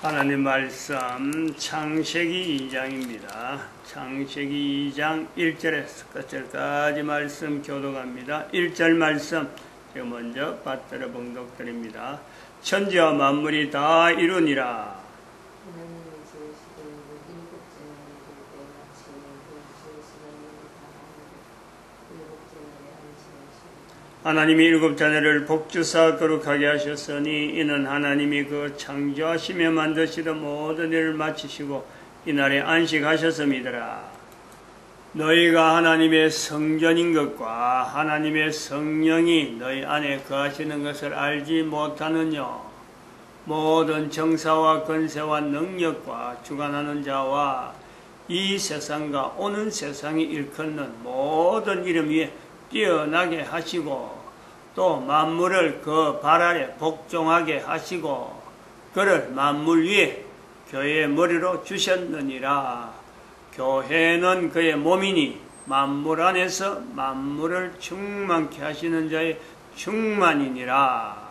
하나님 말씀 창세기 2장입니다. 창세기 2장 1절에서 끝절까지 말씀 교독합니다. 1절 말씀 제가 먼저 받들어 봉독드립니다. 천지와 만물이 다 이루니라. 하나님이 일곱 자녀를 복주사 거룩하게 하셨으니 이는 하나님이 그 창조하시며 만드시던 모든 일을 마치시고 이날에 안식하셨음이더라. 너희가 하나님의 성전인 것과 하나님의 성령이 너희 안에 거하시는 것을 알지 못하느냐. 모든 정사와 권세와 능력과 주관하는 자와 이 세상과 오는 세상이 일컫는 모든 이름 위에 뛰어나게 하시고 또 만물을 그 발 아래 복종하게 하시고 그를 만물 위에 교회의 머리로 주셨느니라. 교회는 그의 몸이니 만물 안에서 만물을 충만케 하시는 자의 충만이니라.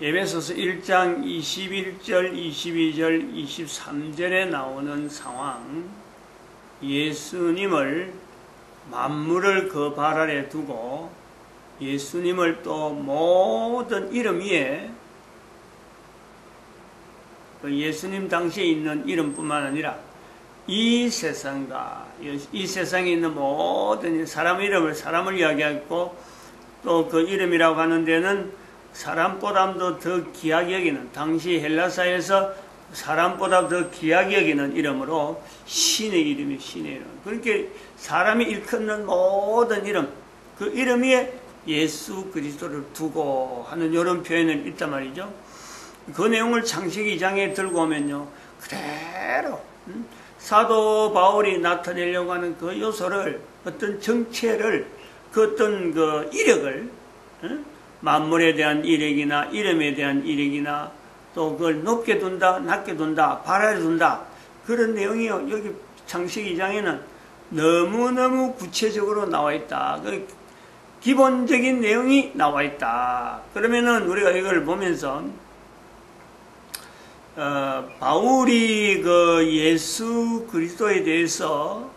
에베소서 1장 21절, 22절, 23절에 나오는 상황, 예수님을 만물을 그 발 아래 두고 예수님을 또 모든 이름 위에 예수님 당시에 있는 이름뿐만 아니라 이 세상과 이 세상에 있는 모든 사람 이름을 사람을 이야기하고 또 그 이름이라고 하는 데는 사람보다도 더 귀하게 여기는 당시 헬라사에서 사람보다 더 귀하게 여기는 이름으로 신의 이름이 신의 이름. 그렇게 사람이 일컫는 모든 이름, 그 이름 위에 예수 그리스도를 두고 하는 이런 표현이 있단 말이죠. 그 내용을 창세기 2장에 들고 오면요, 그대로 사도 바울이 나타내려고 하는 그 요소를, 어떤 정체를, 그 어떤 그 이력을, 만물에 대한 이력이나 이름에 대한 이력이나 또 그걸 높게 둔다, 낮게 둔다, 발 아래 둔다, 그런 내용이요, 여기 창세기 2장에는 너무너무 구체적으로 나와 있다. 그 기본적인 내용이 나와 있다. 그러면은 우리가 이걸 보면서 바울이 그 예수 그리스도에 대해서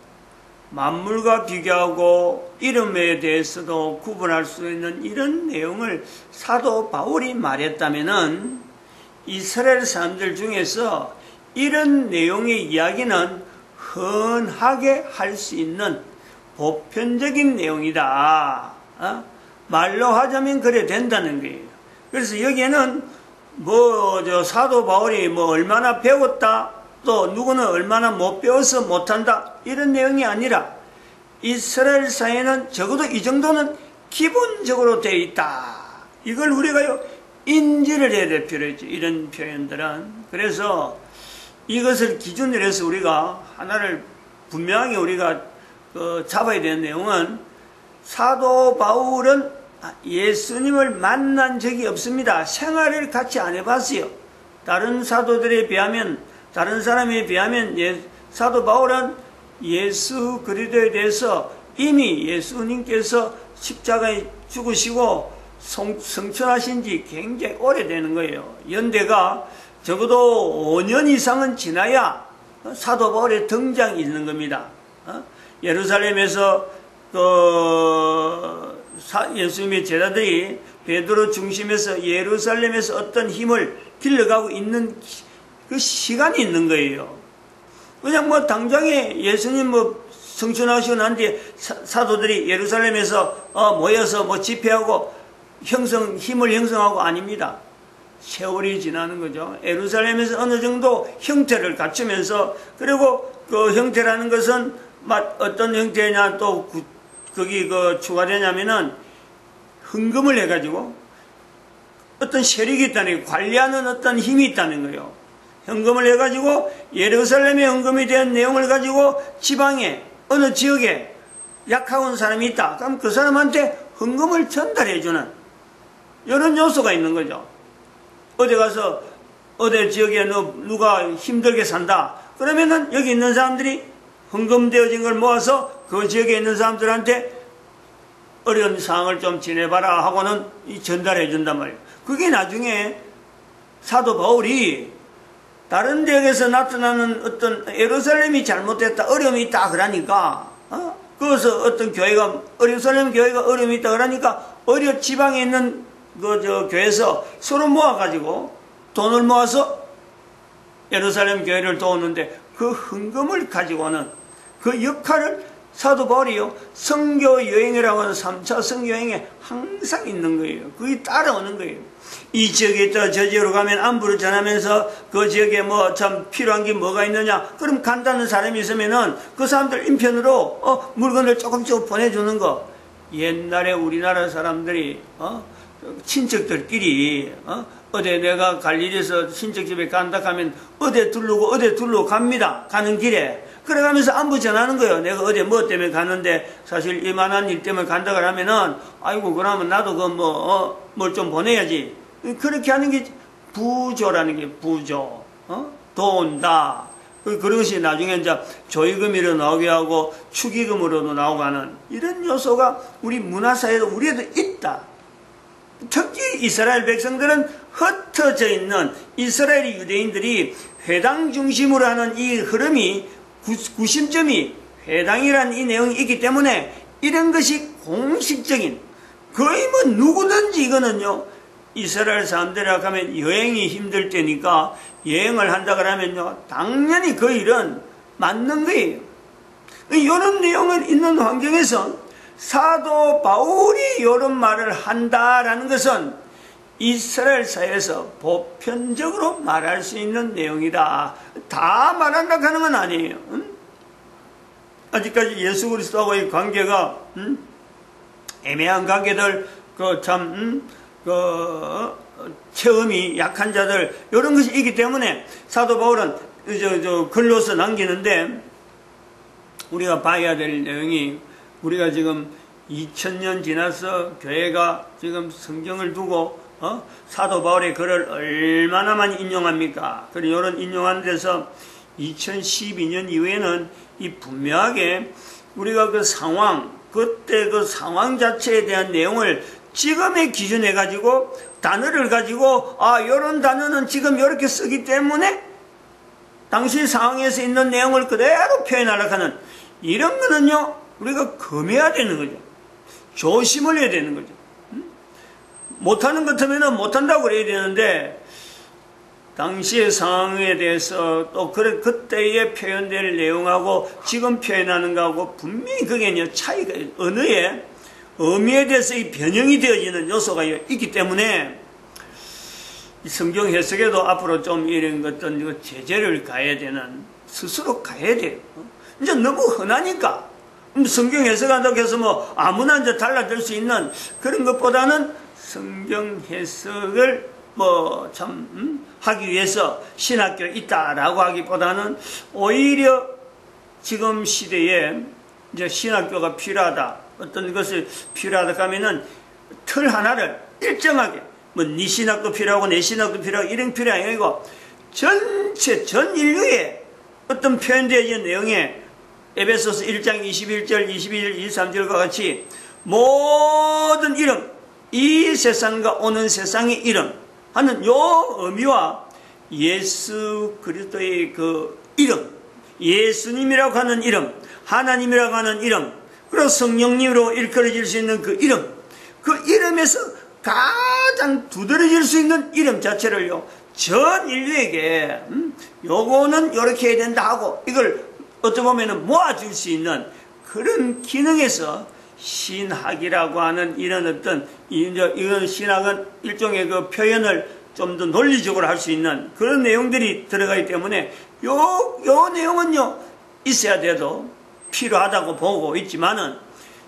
만물과 비교하고 이름에 대해서도 구분할 수 있는 이런 내용을 사도 바울이 말했다면은 이스라엘 사람들 중에서 이런 내용의 이야기는 흔하게 할 수 있는 보편적인 내용이다. 말로 하자면 그래 된다는 거예요. 그래서 여기에는 사도 바울이 얼마나 배웠다, 또 누구는 얼마나 못 배워서 못한다, 이런 내용이 아니라 이스라엘 사회는 적어도 이 정도는 기본적으로 되어 있다. 이걸 우리가 인지를 해야 될 필요가 있죠. 이런 표현들은. 그래서 이것을 기준으로 해서 우리가 하나를 분명하게 우리가 잡아야 되는 내용은, 사도 바울은 예수님을 만난 적이 없습니다. 생활을 같이 안 해봤어요. 다른 사도들에 비하면, 다른 사람에 비하면 사도 바울은 예수 그리스도에 대해서 이미 예수님께서 십자가에 죽으시고 성천하신 지 굉장히 오래되는 거예요. 연대가 적어도 5년 이상은 지나야 사도 바울의 등장이 있는 겁니다. 예루살렘에서 예수님의 제자들이 베드로 중심에서 예루살렘에서 어떤 힘을 길러가고 있는 그 시간이 있는 거예요. 그냥 당장에 예수님 성천하시고 난 뒤에 사도들이 예루살렘에서 모여서 집회하고 힘을 형성하고 아닙니다. 세월이 지나는 거죠. 예루살렘에서 어느 정도 형태를 갖추면서, 그리고 그 형태라는 것은 어떤 형태냐, 또 거기 추가되냐면은 헌금을 해가지고 어떤 세력이 있다는 거예요. 관리하는 어떤 힘이 있다는 거예요. 헌금을 해가지고 예루살렘의 헌금에 대한 내용을 가지고 지방에 어느 지역에 약한 사람이 있다. 그럼 그 사람한테 헌금을 전달해주는 이런 요소가 있는 거죠. 어디 가서 어디 지역에 누가 힘들게 산다. 그러면은 여기 있는 사람들이 헌금되어진 걸 모아서 그 지역에 있는 사람들한테 어려운 상황을 좀 지내봐라 하고는 전달해 준단 말이에요. 그게 나중에 사도 바울이 다른 지역에서 나타나는 어떤 예루살렘이 잘못됐다, 어려움이 있다 그러니까, 거기서 어떤 교회가, 예루살렘 교회가 어려움이 있다 그러니까, 오히려 지방에 있는 교회에서 서로 모아가지고 돈을 모아서 예루살렘 교회를 도우는데 그 헌금을 가지고는 그 역할을 사도 바울이요, 선교 여행이라고 하는 3차 선교 여행에 항상 있는 거예요. 그게 따라오는 거예요. 이 지역에 있다 저 지역으로 가면 안부를 전하면서 그 지역에 뭐 참 필요한 게 뭐가 있느냐, 그럼 간다는 사람이 있으면은 그 사람들 인편으로 물건을 조금씩 보내주는 거. 옛날에 우리나라 사람들이 친척들끼리 어디 내가 갈 일에서 친척집에 간다 하면 어디 둘러고 갑니다. 가는 길에 그래가면서 안부 전하는 거예요. 내가 어디 뭐 때문에 가는데 사실 이만한 일 때문에 간다 그러면은 아이고 그러면 나도 뭘 좀 보내야지. 그렇게 하는 게 부조라는 게 부조. 도운다. 그런 것이 나중에 이제 조의금으로 나오게 하고 축의금으로도 나오고 하는 이런 요소가 우리 문화사회도 우리에도 있다. 특히 이스라엘 백성들은 흩어져 있는 이스라엘 유대인들이 회당 중심으로 하는 이 흐름이 구심점이 회당이라는 이 내용이 있기 때문에 이런 것이 공식적인, 거의 뭐 누구든지 이거는요, 이스라엘 사람들이라고 하면 여행이 힘들 때니까 여행을 한다 그러면요, 당연히 그 일은 맞는 거예요. 이런 내용을 있는 환경에서 사도 바울이 이런 말을 한다라는 것은 이스라엘 사회에서 보편적으로 말할 수 있는 내용이다. 다 말한다 하는 건 아니에요. 아직까지 예수 그리스도하고의 관계가 애매한 관계들, 체험이 약한 자들, 이런 것이 있기 때문에 사도 바울은 글로서 남기는데, 우리가 봐야 될 내용이, 우리가 지금 2000년 지나서 교회가 지금 성경을 두고 사도 바울의 글을 얼마나 많이 인용합니까? 그리고 이런 인용하는 데서 2012년 이후에는 이 분명하게 우리가 그 상황, 그때 그 상황 자체에 대한 내용을 지금의 기준에 가지고 단어를 가지고 이런 단어는 지금 이렇게 쓰기 때문에 당시 상황에서 있는 내용을 그대로 표현하려고 하는 이런 거는요, 우리가 금해야 되는 거죠. 조심을 해야 되는 거죠. 못하는 것 같으면 못한다고 그래야 되는데, 당시의 상황에 대해서 또 그때에 표현될 내용하고 지금 표현하는 거하고 분명히 그게 차이가, 언어의 의미에 대해서 이 변형이 되어지는 요소가 있기 때문에 성경 해석에도 앞으로 좀 이런 어떤 제재를 가해야 되는, 스스로 가해야 돼요. 이제 너무 흔하니까 성경 해석한다고 해서 뭐 아무나 이제 달라질 수 있는 그런 것보다는 성경 해석을 하기 위해서 신학교에 있다라고 하기보다는 오히려 지금 시대에 이제 신학교가 필요하다, 어떤 것이 필요하다 하면은 틀 하나를 일정하게 네 신학도 필요하고 내 신학도 필요하고 이런 필요한 게 아니고 전 인류의 어떤 표현되어진 내용에 에베소서 1장 21절, 22절, 23절과 같이 모든 이름, 이 세상과 오는 세상의 이름 하는 요 의미와 예수 그리스도의 그 이름, 예수님이라고 하는 이름, 하나님이라고 하는 이름, 그리고 성령님으로 일컬어질 수 있는 그 이름, 그 이름에서 가장 두드러질 수 있는 이름 자체를요, 전 인류에게 요거는 요렇게 해야 된다 하고 이걸 어떻게 보면 모아줄 수 있는 그런 기능에서 신학이라고 하는 이런 어떤, 이런 신학은 일종의 그 표현을 좀 더 논리적으로 할 수 있는 그런 내용들이 들어가기 때문에 요 내용은요, 있어야 돼도 필요하다고 보고 있지만은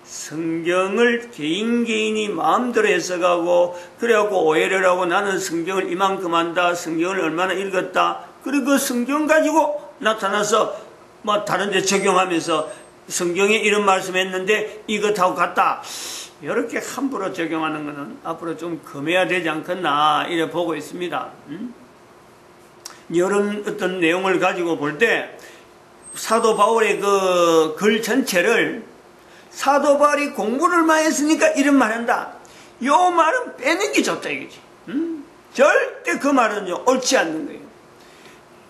성경을 개인이 마음대로 해석하고 그래갖고 오해를 하고 나는 성경을 이만큼 한다, 성경을 얼마나 읽었다, 그리고 그 성경 가지고 나타나서 다른 데 적용하면서 성경에 이런 말씀 했는데 이것하고 같다, 이렇게 함부로 적용하는 것은 앞으로 좀 금해야 되지 않겠나 이래 보고 있습니다. 이런 어떤 내용을 가지고 볼 때 사도 바울의 그 글 전체를 사도 바울이 공부를 많이 했으니까 이런 말 한다, 요 말은 빼는 게 좋다 이거지. 절대 그 말은요, 옳지 않는 거예요.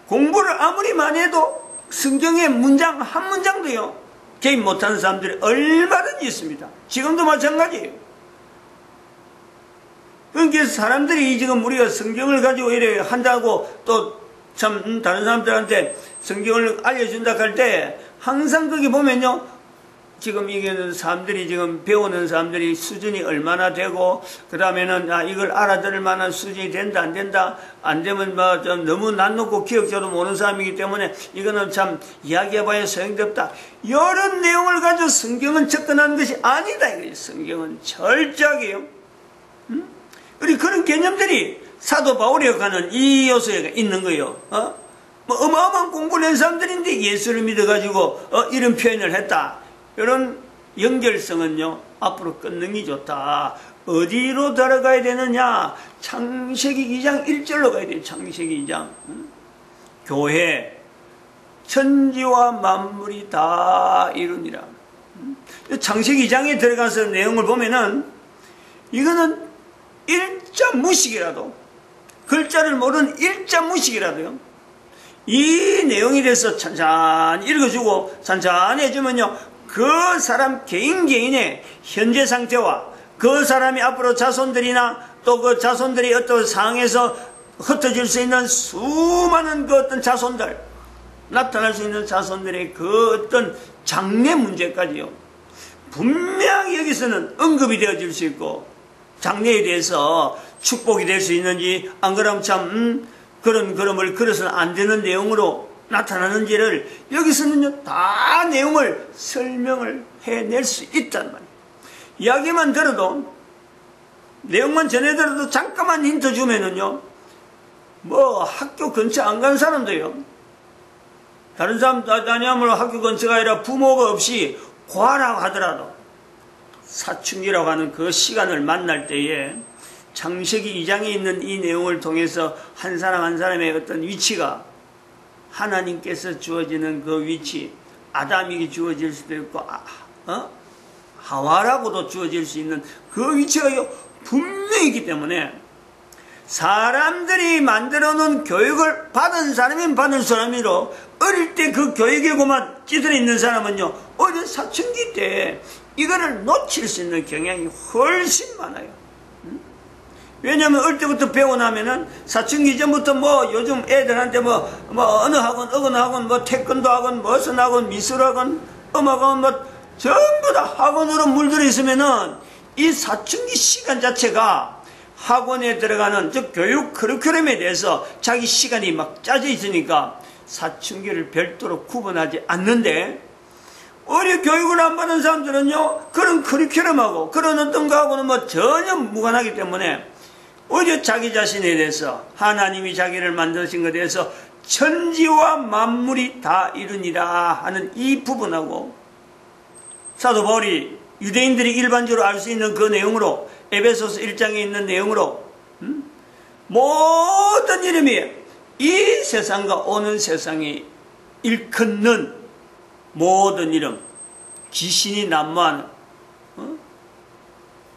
공부를 아무리 많이 해도 성경의 문장 한 문장도요, 개입 못하는 사람들이 얼마든지 있습니다. 지금도 마찬가지예요. 그러니까 사람들이 지금 우리가 성경을 가지고 이래 한다고 또 참 다른 사람들한테 성경을 알려준다 할 때 항상 거기 보면요, 지금 이게 사람들이 지금 배우는 사람들이 수준이 얼마나 되고, 그 다음에는 이걸 알아들을 만한 수준이 된다 안 된다, 안 되면 뭐 좀 너무 낯 놓고 기억자도 모르는 사람이기 때문에 이거는 참 이야기해봐야 소용도 없다, 이런 내용을 가지고 성경은 접근하는 것이 아니다 이거예요. 성경은 철저하게요. 우리 그런 개념들이 사도 바울이 가는 이 요소에 있는 거예요. 뭐 어마어마한 공부를 한 사람들인데 예수를 믿어가지고 이런 표현을 했다. 이런 연결성은요, 앞으로 끊는 좋다. 어디로 들어가야 되느냐? 창세기 2장 1절로 가야 돼요. 창세기 2장. 교회, 천지와 만물이 다 이루니라. 창세기 2장에 들어가서 내용을 보면은 이거는 일자 무식이라도, 글자를 모르는 일자 무식이라도요, 이 내용에 대해서 찬찬히 읽어주고 찬찬히 해주면요, 그 사람 개인의 현재 상태와 그 사람이 앞으로 자손들이나 또 그 자손들이 어떤 상황에서 흩어질 수 있는 수많은 그 어떤 자손들, 나타날 수 있는 자손들의 그 어떤 장래 문제까지요, 분명히 여기서는 언급이 되어질 수 있고, 장래에 대해서 축복이 될 수 있는지, 안 그러면 참 그런 걸음을 걸어서는 안 되는 내용으로 나타나는지를 여기서는요, 다 내용을 설명을 해낼 수 있단 말이에요. 이야기만 들어도, 내용만 전해 들어도 잠깐만 힌트 주면은요, 뭐 학교 근처 안 간 사람도요, 다른 사람 다니야말로 학교 근처가 아니라 부모가 없이 고아라고 하더라도 사춘기라고 하는 그 시간을 만날 때에 창세기 2장에 있는 이 내용을 통해서 한 사람 한 사람의 어떤 위치가, 하나님께서 주어지는 그 위치, 아담에게 주어질 수도 있고 하와라고도 주어질 수 있는 그 위치가 분명히 있기 때문에, 사람들이 만들어 놓은 교육을 받은 사람이면 받은 사람이로, 어릴 때 그 교육에고만 찌들어 있는 사람은요, 어린 사춘기 때 이거를 놓칠 수 있는 경향이 훨씬 많아요. 왜냐하면 어릴 때부터 배워나면은 사춘기 전부터 뭐 요즘 애들한테 뭐 언어학원, 어근학원, 뭐 태권도 학원, 무슨 학원, 미술학원, 음악학원, 뭐 전부 다 학원으로 물들어 있으면은 이 사춘기 시간 자체가 학원에 들어가는 즉 교육 커리큘럼에 대해서 자기 시간이 막 짜져 있으니까 사춘기를 별도로 구분하지 않는데, 어려 교육을 안 받은 사람들은요, 그런 커리큘럼하고 그런 어떤 거하고는 뭐 전혀 무관하기 때문에 오히려 자기 자신에 대해서, 하나님이 자기를 만드신 것에 대해서 천지와 만물이 다 이루니라 하는 이 부분하고, 사도 바울이 유대인들이 일반적으로 알 수 있는 그 내용으로, 에베소서 1장에 있는 내용으로 모든 이름이 이 세상과 오는 세상에 일컫는 모든 이름, 귀신이 난무하는,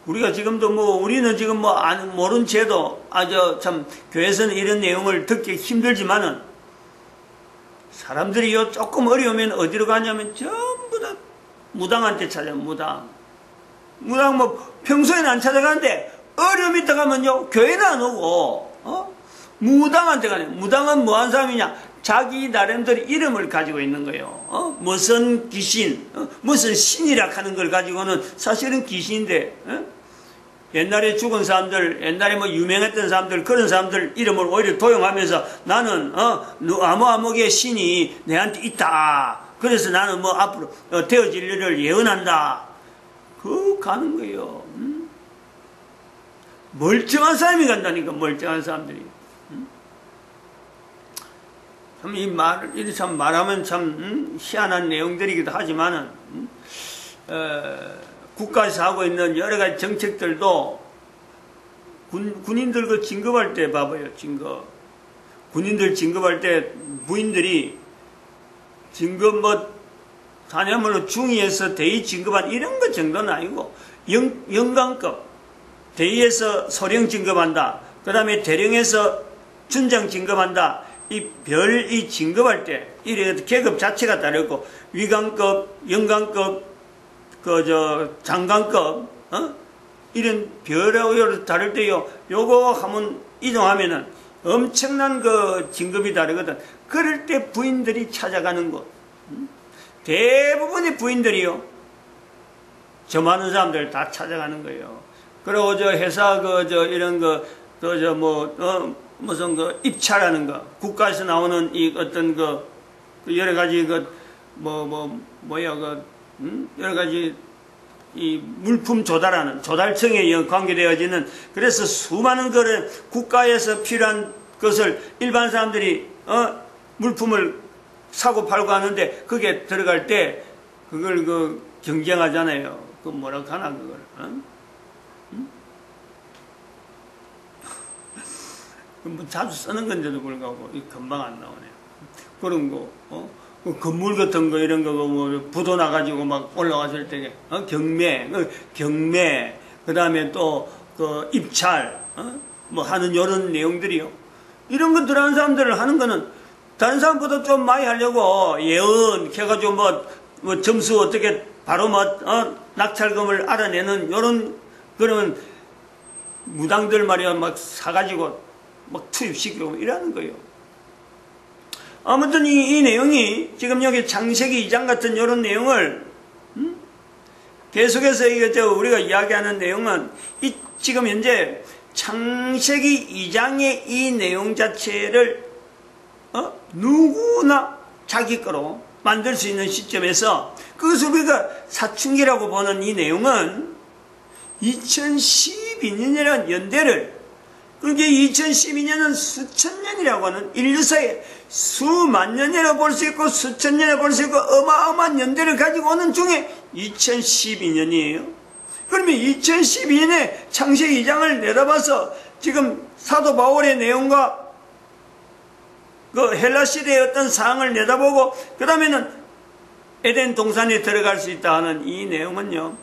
우리가 지금도 우리는 지금 모른 채도 참 교회에서는 이런 내용을 듣기 힘들지만은, 사람들이 조금 어려우면 어디로 가냐면 전부 다 무당한테 찾아요. 무당 평소에는 안 찾아가는데 어려움이 있다 가면요, 교회는 안 오고 무당한테 가네. 무당은 뭐한 사람이냐? 자기 나름대로 이름을 가지고 있는 거예요. 무슨 귀신, 무슨 신이라 하는 걸 가지고는 사실은 귀신인데, 옛날에 죽은 사람들, 옛날에 유명했던 사람들, 그런 사람들 이름을 오히려 도용하면서 나는 아무의 신이 내한테 있다, 그래서 나는 앞으로 되어질 일을 예언한다, 그 가는 거예요. 멀쩡한 사람이 간다니까, 멀쩡한 사람들이. 참 참 말하면 참 희한한 내용들이기도 하지만은, 국가에서 하고 있는 여러 가지 정책들도 군인들 진급할 때 봐봐요. 군인들 진급할 때 부인들이 진급 다냐말로 중위에서 대위 진급한 이런 것 정도는 아니고 영관급, 대위에서 소령 진급한다, 그 다음에 대령에서 준장 진급한다. 이 진급할 때, 이래 계급 자체가 다르고, 위관급, 영관급, 장관급, 이런 별하고 다를 때요, 요거 하면, 이동하면은 엄청난 진급이 다르거든. 그럴 때 부인들이 찾아가는 곳. 대부분의 부인들이요, 저 많은 사람들 다 찾아가는 거예요. 그리고 회사 이런 무슨 입찰하는 거, 국가에서 나오는 어떤 여러 가지 여러 가지 이 물품 조달하는 조달청에 관계되어지는, 그래서 수많은 거를 국가에서 필요한 것을 일반 사람들이 물품을 사고 팔고 하는데, 그게 들어갈 때 그걸 경쟁하잖아요. 뭐라 하나 그걸. 뭐 자주 쓰는 건데도 불구하고 금방 안 나오네요. 그런 거, 건물 같은 거 이런 거 부도 나가지고 막 올라갔을 때 경매, 그 다음에 또 입찰, 뭐 하는 이런 내용들이요. 이런 거 들어가는 사람들을 하는 거는 다른 사람보다 좀 많이 하려고 예언 해가지고 뭐 점수 어떻게 바로 낙찰금을 알아내는 그런 무당들 말이야 막 사가지고 막 투입시키고 이러는 거예요. 아무튼 이 내용이 지금 여기 창세기 2장 같은 이런 내용을 계속해서 우리가 이야기하는 내용은 지금 현재 창세기 2장의 이 내용 자체를 누구나 자기 거로 만들 수 있는 시점에서, 그것을 우리가 사춘기라고 보는 이 내용은 2012년이라는 연대를, 그게 2012년은 수천 년이라고 하는 인류사에 수만 년이라고 볼 수 있고 수천 년이라고 볼 수 있고 어마어마한 연대를 가지고 오는 중에 2012년이에요. 그러면 2012년에 창세기 2장을 내다봐서 지금 사도 바울의 내용과 헬라 시대의 어떤 상황을 내다보고 그 다음에는 에덴 동산에 들어갈 수 있다 하는 이 내용은요,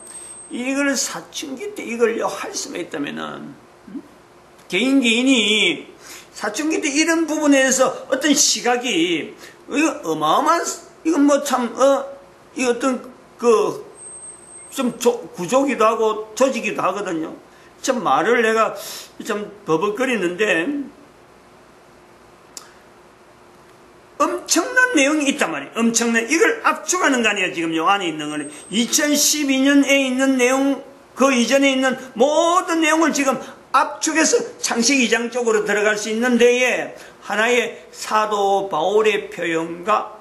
이걸 사춘기 때 이걸 할 수가 있다면은 개인이 사춘기 때 이런 부분에서 어떤 시각이 이거 어마어마한, 이건 뭐 참 이 어떤 좀 구조기도 하고 조지기도 하거든요. 참 말을 내가 참 버벅거리는데 엄청난 내용이 있단 말이에요. 엄청난, 이걸 압축하는 거 아니에요. 지금 요 안에 있는 거는 2012년에 있는 내용, 그 이전에 있는 모든 내용을 지금 압축해서 창세기 2장 쪽으로 들어갈 수 있는 데에 하나의 사도 바울의 표현과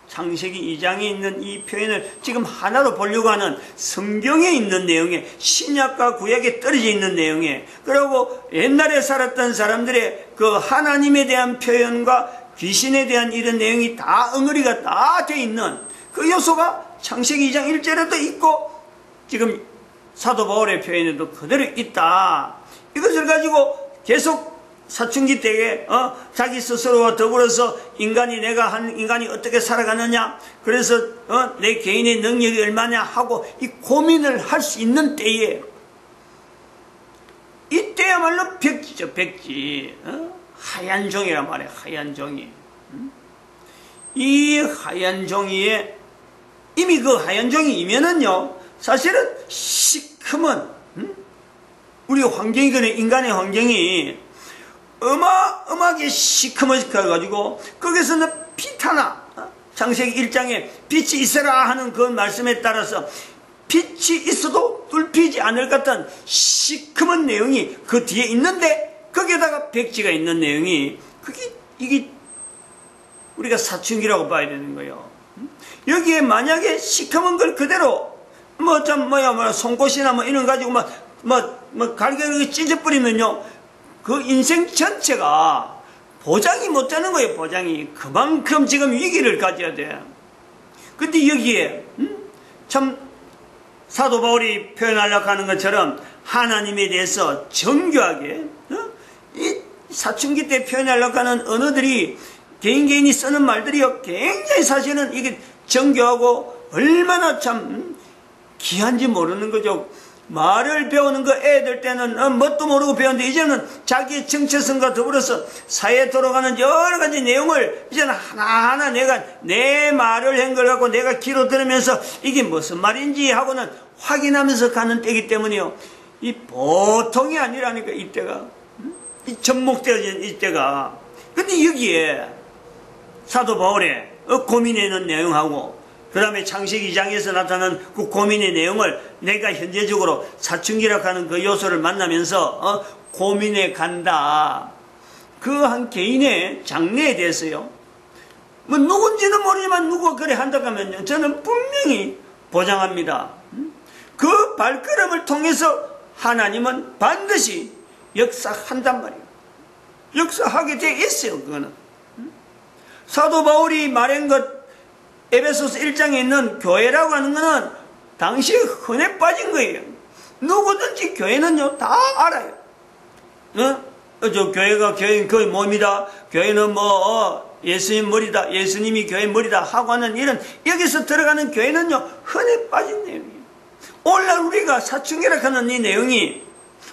창세기 2장에 있는 이 표현을 지금 하나로 보려고 하는, 성경에 있는 내용에, 신약과 구약에 떨어져 있는 내용에, 그리고 옛날에 살았던 사람들의 그 하나님에 대한 표현과 귀신에 대한 이런 내용이 다 엉어리가 다 돼 있는 그 요소가 창세기 2장 1절에도 있고 지금 사도 바울의 표현에도 그대로 있다. 이것을 가지고 계속 사춘기 때에 자기 스스로와 더불어서 내가 한 인간이 어떻게 살아가느냐, 그래서 내 개인의 능력이 얼마냐 하고 이 고민을 할 수 있는 때에, 이때야말로 백지죠. 백지. 하얀 종이란 말이에요. 하얀 종이. 이 하얀 종이에 이미 그 하얀 종이이면은요, 사실은 시커먼 우리 환경이, 그래 인간의 환경이 어마어마하게 시커머져가지고 거기서는 빛 하나, 창세기 1장에 빛이 있어라 하는 그 말씀에 따라서 빛이 있어도 뚫히지 않을 것 같은 시커먼 내용이 그 뒤에 있는데, 거기에다가 백지가 있는 내용이, 이게 우리가 사춘기라고 봐야 되는 거예요. 여기에 만약에 시커먼 걸 그대로 송곳이나 이런 가지고 갈겨서 찢어버리면요, 그 인생 전체가 보장이 못 되는 거예요. 보장이. 그만큼 지금 위기를 가져야 돼. 근데 여기에 참 사도 바울이 표현하려고 하는 것처럼 하나님에 대해서 정교하게 이 사춘기 때 표현하려고 하는 언어들이, 개인이 쓰는 말들이요, 굉장히 사실은 이게 정교하고 얼마나 참 귀한지 모르는 거죠. 말을 배우는 거 애들 때는 뭣도 모르고 배웠는데 이제는 자기의 정체성과 더불어서 사회에 돌아가는 여러 가지 내용을 이제는 하나하나 내가 내 말을 한 걸 갖고 내가 귀로 들으면서 이게 무슨 말인지 하고는 확인하면서 가는 때이기 때문에요. 이 보통이 아니라니까 이때가. 이 접목되어진 이때가. 근데 여기에 사도 바울의 고민에 있는 내용하고 그 다음에 창세기 2장에서 나타난 그 고민의 내용을 내가 현재적으로 사춘기라고 하는 그 요소를 만나면서 고민해 간다. 그 한 개인의 장래에 대해서요. 뭐 누군지는 모르지만 누가 그래 한다고 하면요. 저는 분명히 보장합니다. 그 발걸음을 통해서 하나님은 반드시 역사한단 말이에요. 역사하게 돼 있어요. 그거는. 사도 바울이 말한 것 에베소서 1장에 있는 교회라고 하는 것은 당시에 흔해 빠진 거예요. 누구든지 교회는요 다 알아요. 저 교회가 교회는 거의 몸이다. 교회는 뭐 예수님 머리다. 예수님이 교회 머리다 하고 하는 이런 여기서 들어가는 교회는요 흔해 빠진 내용이에요. 오늘날 우리가 사춘기라 하는 이 내용이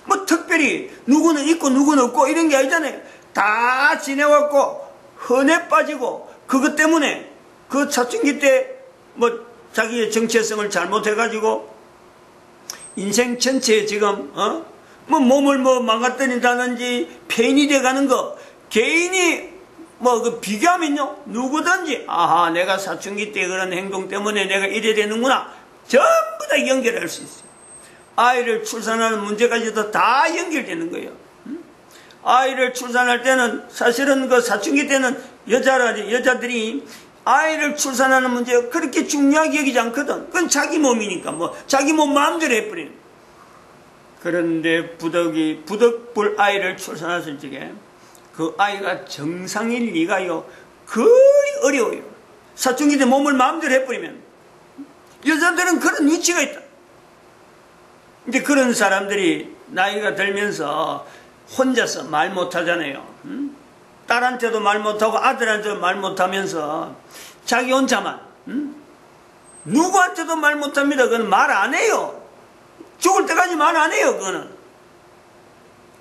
뭐 특별히 누구는 있고 누구는 없고 이런 게 아니잖아요. 다 지내왔고 흔해 빠지고 그것 때문에 그 사춘기 때 뭐 자기의 정체성을 잘못해가지고 인생 전체에 지금 뭐 몸을 뭐 망가뜨린다든지 폐인이 돼가는 거 개인이 뭐 그 비교하면요 누구든지 아하 내가 사춘기 때 그런 행동 때문에 내가 이래 되는구나 전부 다 연결할 수 있어요. 아이를 출산하는 문제까지도 다 연결되는 거예요. 아이를 출산할 때는 사실은 그 사춘기 때는 여자들이 아이를 출산하는 문제가 그렇게 중요하게 여기지 않거든. 그건 자기 몸이니까 뭐 자기 몸 마음대로 해버리는. 그런데 부득불 아이를 출산했을 적에 그 아이가 정상일 리가요 거의 어려워요. 사춘기 때 몸을 마음대로 해버리면 여자들은 그런 위치가 있다. 근데 그런 사람들이 나이가 들면서 혼자서 말 못하잖아요. 딸한테도 말 못하고 아들한테도 말 못하면서 자기 혼자만 누구한테도 말 못합니다. 그건 말 안 해요. 죽을 때까지 말 안 해요. 그거는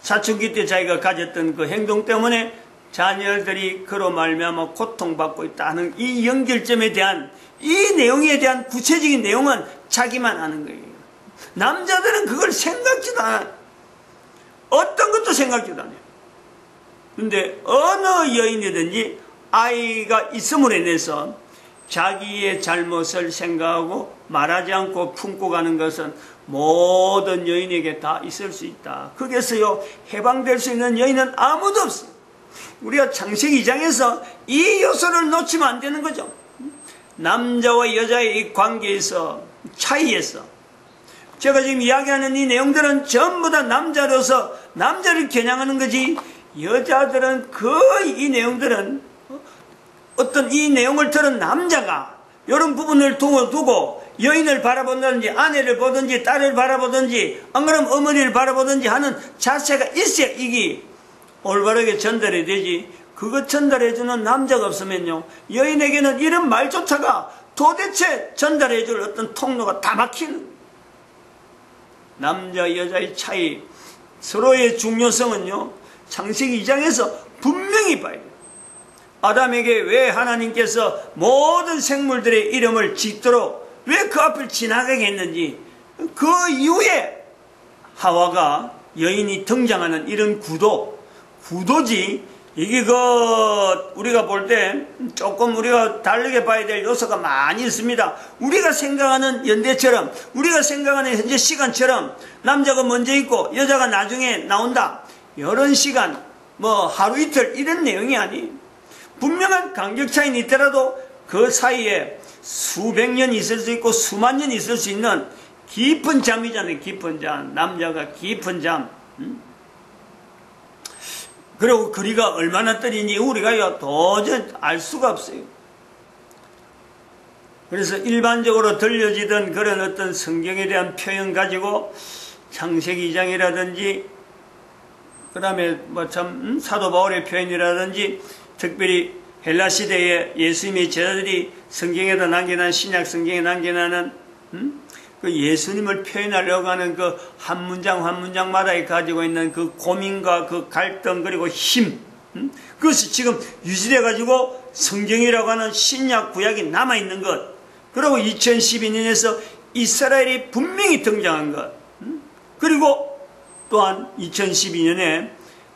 사춘기 때 자기가 가졌던 그 행동 때문에 자녀들이 그로 말미암아 고통받고 있다는 이 연결점에 대한 이 내용에 대한 구체적인 내용은 자기만 아는 거예요. 남자들은 그걸 생각지도 않아요. 어떤 것도 생각지도 않아요. 근데 어느 여인이든지 아이가 있음으로 인해서 자기의 잘못을 생각하고 말하지 않고 품고 가는 것은 모든 여인에게 다 있을 수 있다. 거기에서요 해방될 수 있는 여인은 아무도 없어요. 우리가 창세기 2장에서 이 요소를 놓치면 안 되는 거죠. 남자와 여자의 이 관계에서 차이에서 제가 지금 이야기하는 이 내용들은 전부 다 남자로서 남자를 겨냥하는 거지 여자들은 거의 이 내용들은 어떤 이 내용을 들은 남자가 이런 부분을 두고 여인을 바라본다든지 아내를 보든지 딸을 바라보든지 안 그러면 어머니를 바라보든지 하는 자세가 있어야 이게 올바르게 전달이 되지. 그거 전달해주는 남자가 없으면요 여인에게는 이런 말조차가 도대체 전달해줄 어떤 통로가 다 막히는. 남자 여자의 차이 서로의 중요성은요 창세기 2장에서 분명히 봐야 돼요. 아담에게 왜 하나님께서 모든 생물들의 이름을 짓도록 왜 그 앞을 지나가게 했는지 그 이후에 하와가 여인이 등장하는 이런 구도지 이게 우리가 볼 때 조금 우리가 다르게 봐야 될 요소가 많이 있습니다. 우리가 생각하는 연대처럼 우리가 생각하는 현재 시간처럼 남자가 먼저 있고 여자가 나중에 나온다. 이런 시간 뭐 하루 이틀 이런 내용이 아니에요. 분명한 간격 차이는 있더라도 그 사이에 수백 년 있을 수 있고 수만 년 있을 수 있는 깊은 잠이잖아요. 깊은 잠. 남자가 깊은 잠. 그리고 거리가 얼마나 떨리니 우리가 도저히 알 수가 없어요. 그래서 일반적으로 들려지던 그런 어떤 성경에 대한 표현 가지고 창세기 2장이라든지 그 다음에 뭐 참 사도 바울의 표현이라든지 특별히 헬라 시대에 예수님의 제자들이 성경에다 남겨놓은 신약 성경에 남겨놓은 그 예수님을 표현하려고 하는 그 한 문장 한 문장마다 가지고 있는 그 고민과 그 갈등 그리고 힘, 그것이 지금 유지돼 가지고 성경이라고 하는 신약 구약이 남아 있는 것. 그리고 2012년에서 이스라엘이 분명히 등장한 것. 그리고 또한 2012년에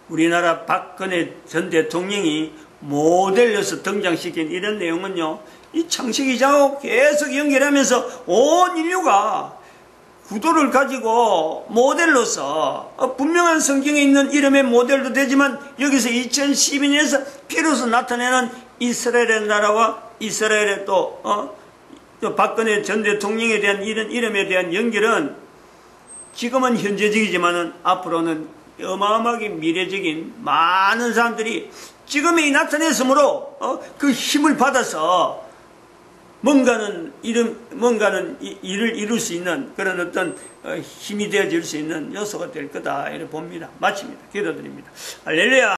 우리나라 박근혜 전 대통령이 모델로서 등장시킨 이런 내용은요, 이 창세기 2장하고 계속 연결하면서 온 인류가 구도를 가지고 모델로서 분명한 성경에 있는 이름의 모델도 되지만 여기서 2012년에서 비로소 나타내는 이스라엘의 나라와 이스라엘의 또 박근혜 전 대통령에 대한 이런 이름에 대한 연결은 지금은 현재적이지만은 앞으로는 어마어마하게 미래적인 많은 사람들이 지금이 나타냈으므로 그 힘을 받아서 뭔가는 일을 이룰 수 있는 그런 어떤 힘이 되어질 수 있는 요소가 될 거다 이렇게 봅니다. 마칩니다. 기도드립니다. 할렐루야.